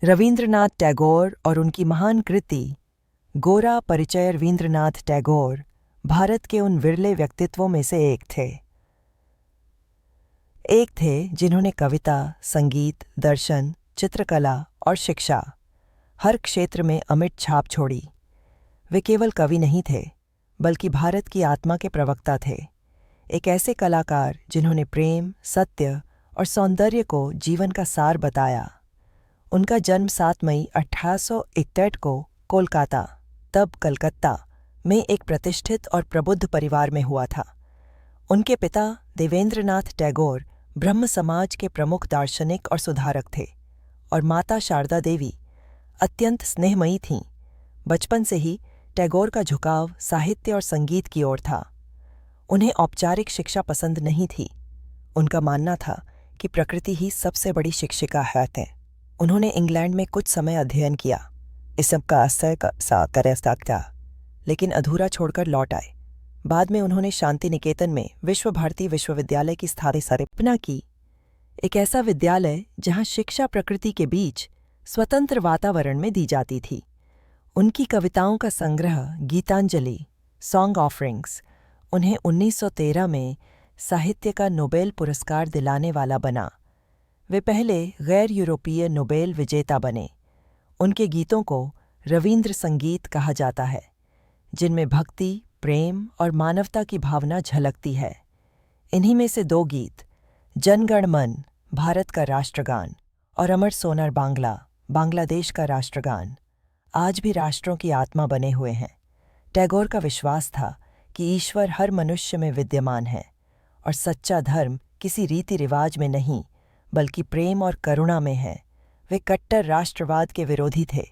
रवींद्रनाथ टैगोर और उनकी महान कृति गोरा परिचय। रवींद्रनाथ टैगोर भारत के उन विरले व्यक्तित्वों में से एक थे जिन्होंने कविता, संगीत, दर्शन, चित्रकला और शिक्षा हर क्षेत्र में अमिट छाप छोड़ी। वे केवल कवि नहीं थे, बल्कि भारत की आत्मा के प्रवक्ता थे। एक ऐसे कलाकार जिन्होंने प्रेम, सत्य और सौंदर्य को जीवन का सार बताया। उनका जन्म 7 मई 1861 को कोलकाता, तब कलकत्ता, में एक प्रतिष्ठित और प्रबुद्ध परिवार में हुआ था। उनके पिता देवेंद्रनाथ टैगोर ब्रह्म समाज के प्रमुख दार्शनिक और सुधारक थे, और माता शारदा देवी अत्यंत स्नेहमयी थीं। बचपन से ही टैगोर का झुकाव साहित्य और संगीत की ओर था। उन्हें औपचारिक शिक्षा पसंद नहीं थी। उनका मानना था कि प्रकृति ही सबसे बड़ी शिक्षिका है। उन्होंने इंग्लैंड में कुछ समय अध्ययन किया, इस सब का असर था, लेकिन अधूरा छोड़कर लौट आए। बाद में उन्होंने शांति निकेतन में विश्व भारती विश्वविद्यालय की स्थापना की, एक ऐसा विद्यालय जहां शिक्षा प्रकृति के बीच स्वतंत्र वातावरण में दी जाती थी। उनकी कविताओं का संग्रह गीतांजलि, सॉन्ग ऑफरिंग्स, उन्हें 1913 में साहित्य का नोबेल पुरस्कार दिलाने वाला बना। वे पहले गैर यूरोपीय नोबेल विजेता बने। उनके गीतों को रवींद्र संगीत कहा जाता है, जिनमें भक्ति, प्रेम और मानवता की भावना झलकती है। इन्हीं में से 2 गीत, जन गण मन, भारत का राष्ट्रगान, और अमर सोनार बांग्ला, बांग्लादेश का राष्ट्रगान, आज भी राष्ट्रों की आत्मा बने हुए हैं। टैगोर का विश्वास था कि ईश्वर हर मनुष्य में विद्यमान है, और सच्चा धर्म किसी रीति रिवाज में नहीं, बल्कि प्रेम और करुणा में है। वे कट्टर राष्ट्रवाद के विरोधी थे।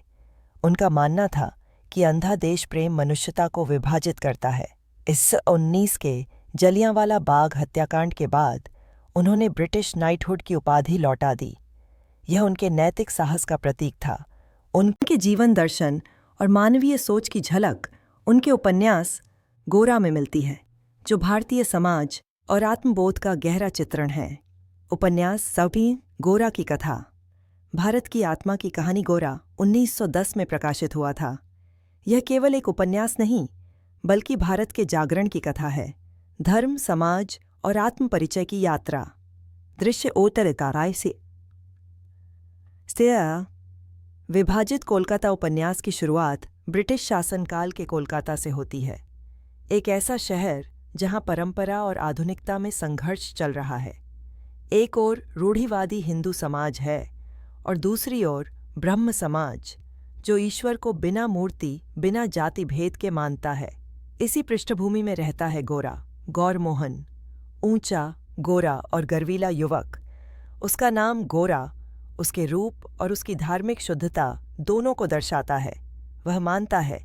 उनका मानना था कि अंधा देश प्रेम मनुष्यता को विभाजित करता है। इस 19 के जलियांवाला बाग हत्याकांड के बाद उन्होंने ब्रिटिश नाइटहुड की उपाधि लौटा दी। यह उनके नैतिक साहस का प्रतीक था। उनके जीवन दर्शन और मानवीय सोच की झलक उनके उपन्यास गोरा में मिलती है, जो भारतीय समाज और आत्मबोध का गहरा चित्रण है। उपन्यास सभी गोरा की कथा, भारत की आत्मा की कहानी गोरा 1910 में प्रकाशित हुआ था। यह केवल एक उपन्यास नहीं, बल्कि भारत के जागरण की कथा है। धर्म, समाज और आत्म परिचय की यात्रा। दृश्य ओतरकाराय से विभाजित कोलकाता उपन्यास की शुरुआत ब्रिटिश शासनकाल के कोलकाता से होती है, एक ऐसा शहर जहां परंपरा और आधुनिकता में संघर्ष चल रहा है। एक ओर रूढ़िवादी हिंदू समाज है, और दूसरी ओर ब्रह्म समाज, जो ईश्वर को बिना मूर्ति, बिना जाति भेद के मानता है। इसी पृष्ठभूमि में रहता है गोरा, गौर मोहन, ऊंचा, गोरा और गर्वीला युवक। उसका नाम गोरा उसके रूप और उसकी धार्मिक शुद्धता दोनों को दर्शाता है। वह मानता है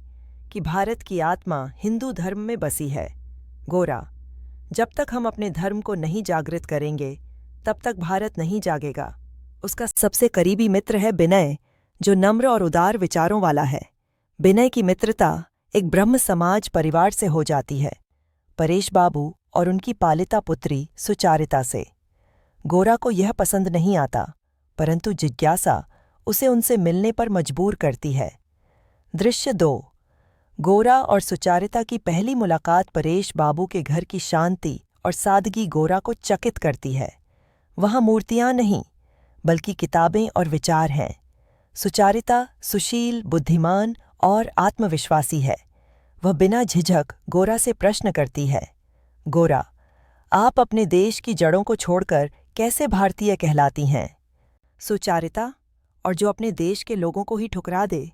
कि भारत की आत्मा हिंदू धर्म में बसी है। गोरा, जब तक हम अपने धर्म को नहीं जागृत करेंगे, तब तक भारत नहीं जागेगा। उसका सबसे करीबी मित्र है बिनय, जो नम्र और उदार विचारों वाला है। बिनय की मित्रता एक ब्रह्म समाज परिवार से हो जाती है, परेश बाबू और उनकी पालिता पुत्री सुचारिता से। गोरा को यह पसंद नहीं आता, परंतु जिज्ञासा उसे उनसे मिलने पर मजबूर करती है। दृश्य 2, गोरा और सुचारिता की पहली मुलाकात परेश बाबू के घर की शांति और सादगी गोरा को चकित करती है। वहाँ मूर्तियाँ नहीं, बल्कि किताबें और विचार हैं। सुचारिता सुशील, बुद्धिमान और आत्मविश्वासी है। वह बिना झिझक गोरा से प्रश्न करती है, गोरा, आप अपने देश की जड़ों को छोड़कर कैसे भारतीय कहलाती हैं? सुचारिता, और जो अपने देश के लोगों को ही ठुकरा दे,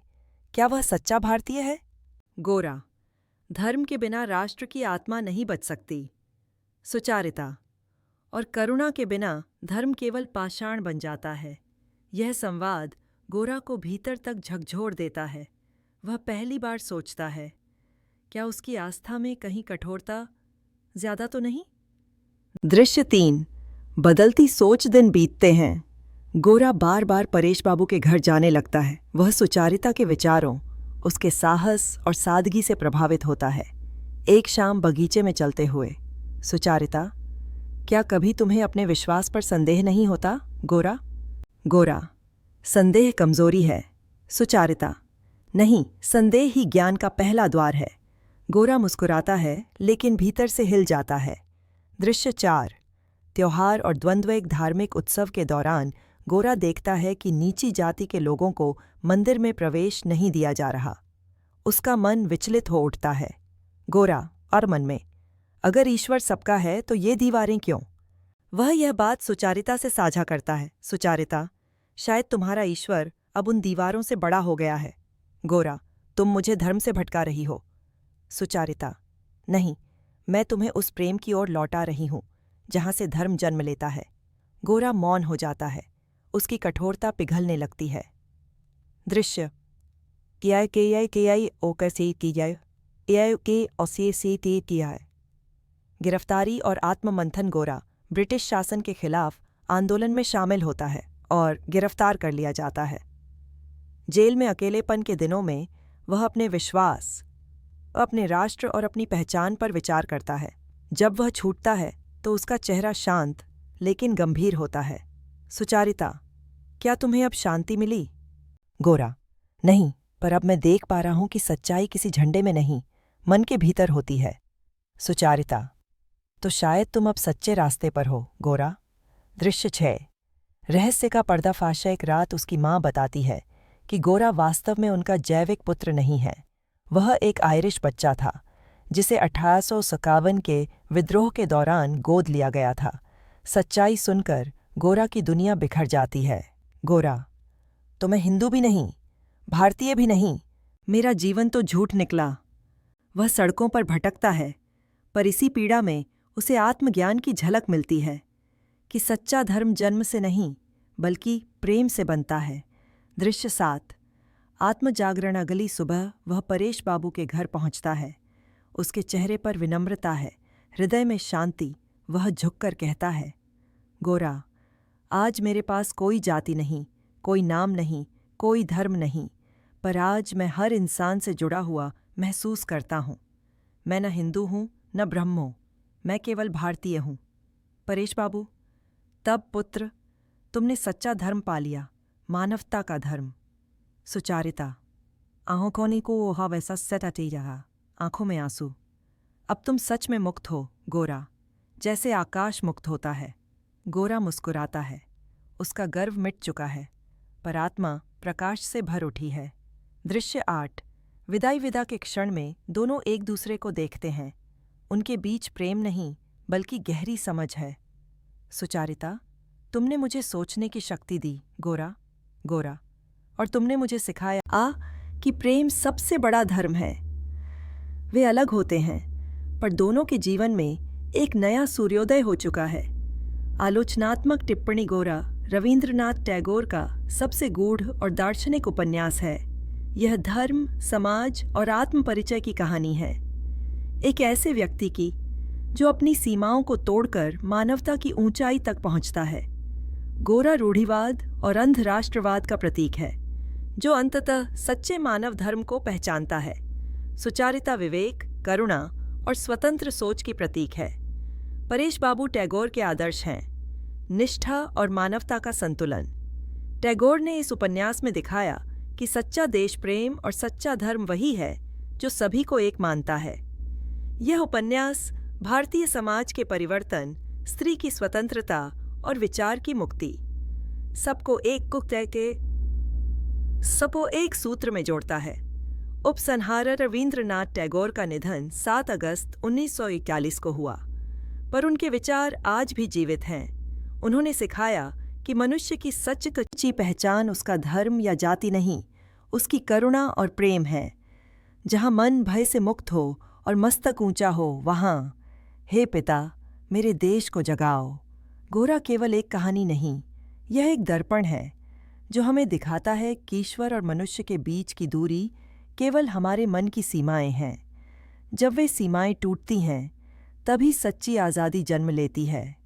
क्या वह सच्चा भारतीय है? गोरा, धर्म के बिना राष्ट्र की आत्मा नहीं बच सकती। सुचारिता, और करुणा के बिना धर्म केवल पाषाण बन जाता है। यह संवाद गोरा को भीतर तक झकझोर देता है। वह पहली बार सोचता है, क्या उसकी आस्था में कहीं कठोरता ज्यादा तो नहीं? दृश्य 3, बदलती सोच। दिन बीतते हैं। गोरा बार बार परेश बाबू के घर जाने लगता है। वह सुचारिता के विचारों, उसके साहस और सादगी से प्रभावित होता है। एक शाम बगीचे में चलते हुए, सुचारिता, क्या कभी तुम्हें अपने विश्वास पर संदेह नहीं होता? गोरा, संदेह कमजोरी है। सुचारिता: नहीं, संदेह ही ज्ञान का पहला द्वार है। गोरा मुस्कुराता है, लेकिन भीतर से हिल जाता है। दृश्य 4। त्योहार और द्वंद्व। एक धार्मिक उत्सव के दौरान गोरा देखता है कि नीची जाति के लोगों को मंदिर में प्रवेश नहीं दिया जा रहा। उसका मन विचलित हो उठता है। गोरा और मन में, अगर ईश्वर सबका है तो ये दीवारें क्यों? वह यह बात सुचारिता से साझा करता है। सुचारिता: शायद तुम्हारा ईश्वर अब उन दीवारों से बड़ा हो गया है। गोरा: तुम मुझे धर्म से भटका रही हो। सुचारिता: नहीं, मैं तुम्हें उस प्रेम की ओर लौटा रही हूं जहां से धर्म जन्म लेता है। गोरा मौन हो जाता है। उसकी कठोरता पिघलने लगती है। दृश्य गिरफ्तारी और आत्ममंथन। गोरा ब्रिटिश शासन के खिलाफ आंदोलन में शामिल होता है और गिरफ्तार कर लिया जाता है। जेल में अकेलेपन के दिनों में वह अपने विश्वास, अपने राष्ट्र और अपनी पहचान पर विचार करता है। जब वह छूटता है तो उसका चेहरा शांत लेकिन गंभीर होता है। सुचारिता: क्या तुम्हें अब शांति मिली? गोरा: नहीं, पर अब मैं देख पा रहा हूं कि सच्चाई किसी झंडे में नहीं, मन के भीतर होती है। सुचारिता: तो शायद तुम अब सच्चे रास्ते पर हो। गोरा। दृश्य 6। रहस्य का पर्दाफाश। एक रात उसकी माँ बताती है कि गोरा वास्तव में उनका जैविक पुत्र नहीं है। वह एक आयरिश बच्चा था जिसे 1857 के विद्रोह के दौरान गोद लिया गया था। सच्चाई सुनकर गोरा की दुनिया बिखर जाती है। गोरा: तो मैं हिंदू भी नहीं, भारतीय भी नहीं, मेरा जीवन तो झूठ निकला। वह सड़कों पर भटकता है, पर इसी पीड़ा में उसे आत्मज्ञान की झलक मिलती है कि सच्चा धर्म जन्म से नहीं बल्कि प्रेम से बनता है। दृश्य 7। आत्मजागरण। अगली सुबह वह परेश बाबू के घर पहुंचता है। उसके चेहरे पर विनम्रता है, हृदय में शांति। वह झुककर कहता है, गोरा, आज मेरे पास कोई जाति नहीं, कोई नाम नहीं, कोई धर्म नहीं, पर आज मैं हर इंसान से जुड़ा हुआ महसूस करता हूँ। मैं न हिंदू हूँ न ब्रह्मो, मैं केवल भारतीय हूँ। परेश बाबू: तब पुत्र, तुमने सच्चा धर्म पा लिया, मानवता का धर्म। सुचारिता: आंखों को ओहा वैसा सटटी रहा, आंखों में आंसू। अब तुम सच में मुक्त हो गोरा, जैसे आकाश मुक्त होता है। गोरा मुस्कुराता है। उसका गर्व मिट चुका है, पर आत्मा प्रकाश से भर उठी है। दृश्य 8। विदा के क्षण में दोनों एक दूसरे को देखते हैं। उनके बीच प्रेम नहीं बल्कि गहरी समझ है। सुचारिता: तुमने मुझे सोचने की शक्ति दी गोरा। गोरा: और तुमने मुझे सिखाया कि प्रेम सबसे बड़ा धर्म है। वे अलग होते हैं, पर दोनों के जीवन में एक नया सूर्योदय हो चुका है। आलोचनात्मक टिप्पणी। गोरा रवींद्रनाथ टैगोर का सबसे गूढ़ और दार्शनिक उपन्यास है। यह धर्म, समाज और आत्म परिचय की कहानी है, एक ऐसे व्यक्ति की जो अपनी सीमाओं को तोड़कर मानवता की ऊंचाई तक पहुंचता है। गोरा रूढ़िवाद और अंध राष्ट्रवाद का प्रतीक है, जो अंततः सच्चे मानव धर्म को पहचानता है। सुचारिता विवेक, करुणा और स्वतंत्र सोच की प्रतीक है। परेश बाबू टैगोर के आदर्श हैं, निष्ठा और मानवता का संतुलन। टैगोर ने इस उपन्यास में दिखाया कि सच्चा देश प्रेम और सच्चा धर्म वही है जो सभी को एक मानता है। यह उपन्यास भारतीय समाज के परिवर्तन, स्त्री की स्वतंत्रता और विचार की मुक्ति सबको एक सूत्र में जोड़ता है। उपसंहार। रवींद्रनाथ टैगोर का निधन 7 अगस्त 1941 को हुआ, पर उनके विचार आज भी जीवित हैं। उन्होंने सिखाया कि मनुष्य की सच्ची पहचान उसका धर्म या जाति नहीं, उसकी करुणा और प्रेम है। जहाँ मन भय से मुक्त हो और मस्तक ऊंचा हो, वहाँ हे पिता, मेरे देश को जगाओ। गोरा केवल एक कहानी नहीं, यह एक दर्पण है जो हमें दिखाता है कि ईश्वर और मनुष्य के बीच की दूरी केवल हमारे मन की सीमाएं हैं। जब वे सीमाएं टूटती हैं, तभी सच्ची आज़ादी जन्म लेती है।